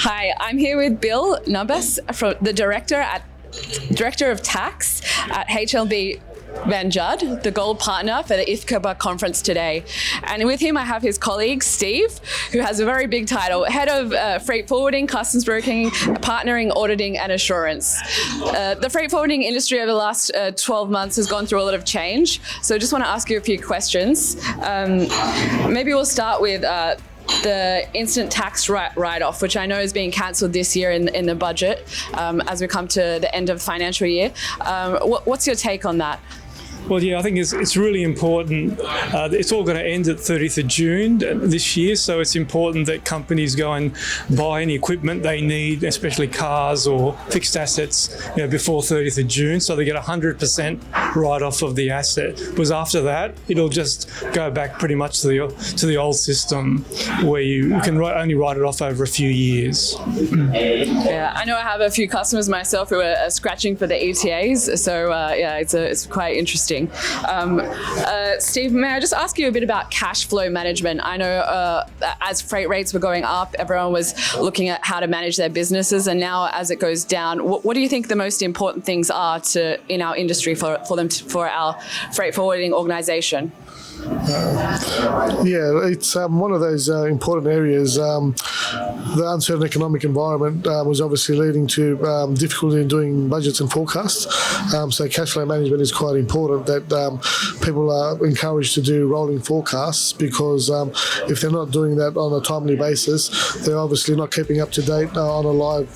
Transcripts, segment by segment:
Hi, I'm here with Bill Nussbaum, from the Director of Tax at HLB Van Judd, the Gold Partner for the IFCBAA conference today. And with him, I have his colleague, Steve, who has a very big title, Head of Freight Forwarding, Customs Broking, Partnering, Auditing and Assurance. The freight forwarding industry over the last 12 months has gone through a lot of change. So I just want to ask you a few questions. Maybe we'll start with the instant tax write-off, which I know is being cancelled this year in the budget as we come to the end of the financial year. What's your take on that? Well, yeah, I think it's really important. It's all going to end at 30th of June this year, so it's important that companies go and buy any equipment they need, especially cars or fixed assets, before 30th of June, so they get 100% write-off of the asset. Because after that, it'll just go back pretty much to the old system where you can only write it off over a few years. Yeah, I know I have a few customers myself who are scratching for the ETAs, so it's quite interesting. Steve, may I just ask you a bit about cash flow management? I know as freight rates were going up, everyone was looking at how to manage their businesses, and now as it goes down, what do you think the most important things are in our industry for our freight forwarding organisation? It's one of those important areas. The uncertain economic environment was obviously leading to difficulty in doing budgets and forecasts. So cash flow management is quite important, that people are encouraged to do rolling forecasts, because if they're not doing that on a timely basis, they're obviously not keeping up to date on a live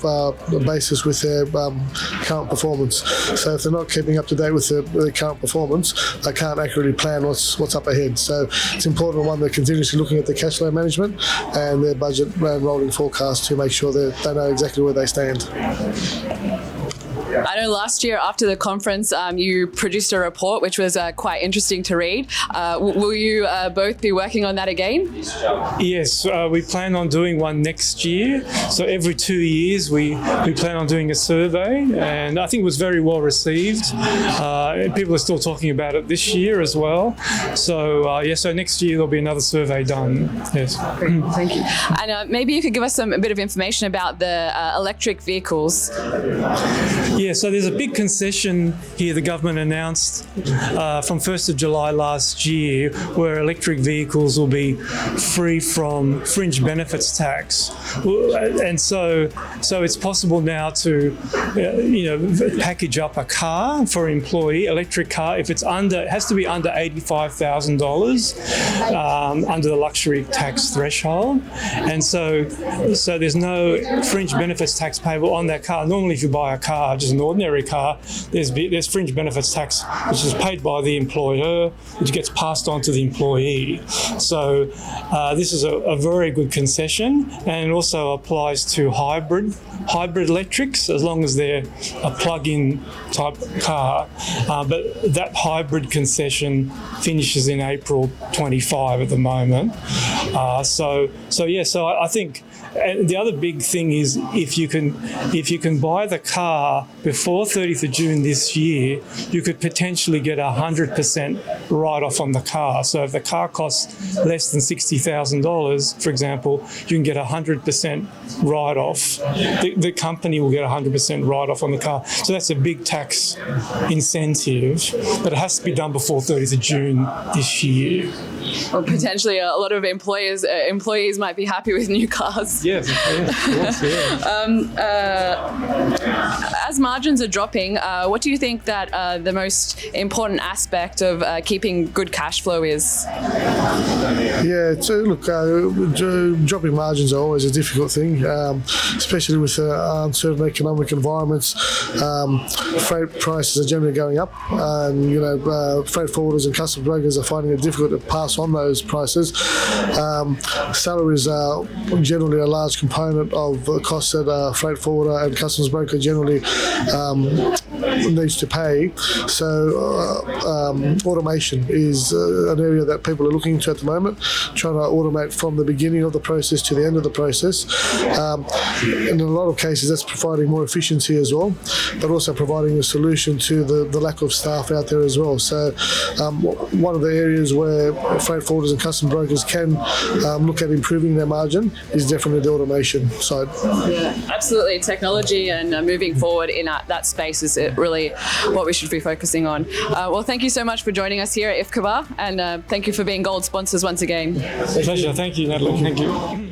basis with their current performance. So if they're not keeping up to date with their current performance, they can't accurately plan what's up ahead. So it's important, one, they're continuously looking at their cash flow management and their budget and rolling forecast to make sure that they know exactly where they stand. I know last year after the conference, you produced a report which was quite interesting to read. Will you both be working on that again? Yes, we plan on doing one next year. So every 2 years we plan on doing a survey, and I think it was very well received. People are still talking about it this year as well. So so next year there'll be another survey done. Yes. Great, thank you. And maybe you could give us a bit of information about the electric vehicles. Yeah, so there's a big concession here the government announced from 1st of July last year, where electric vehicles will be free from fringe benefits tax. And so it's possible now to, package up a car for an employee, electric car, if it has to be under $85,000 under the luxury tax threshold. And so there's no fringe benefits tax payable on that car. Normally, if you buy a car, just an ordinary car, there's fringe benefits tax which is paid by the employer, which gets passed on to the employee. So this is a very good concession, and it also applies to hybrid electrics, as long as they're a plug-in type car. But that hybrid concession finishes in April 25 at the moment. So I think. And the other big thing is if you can buy the car before 30th of June this year, you could potentially get 100% write-off on the car. So if the car costs less than $60,000, for example, you can get 100% write-off. The company will get 100% write-off on the car. So that's a big tax incentive, but it has to be done before 30th of June this year. Well, potentially a lot of employees might be happy with new cars. Yes, of course, yeah. As margins are dropping, what do you think that the most important aspect of keeping good cash flow is? Yeah, dropping margins are always a difficult thing, especially with uncertain economic environments. Freight prices are generally going up, and freight forwarders and customs brokers are finding it difficult to pass on those prices. Salaries are generally a large component of the costs that a freight forwarder and customs broker generally needs to pay. So automation is an area that people are looking to at the moment, trying to automate from the beginning of the process to the end of the process. In a lot of cases, that's providing more efficiency as well, but also providing a solution to the lack of staff out there as well. So one of the areas where freight forwarders and custom brokers can look at improving their margin is definitely the automation side. Yeah, absolutely. Technology and moving forward in that space is really what we should be focusing on. Well, thank you so much for joining us here at IFCBAA, and thank you for being gold sponsors once again. Pleasure. Thank you, Natalie. Thank you.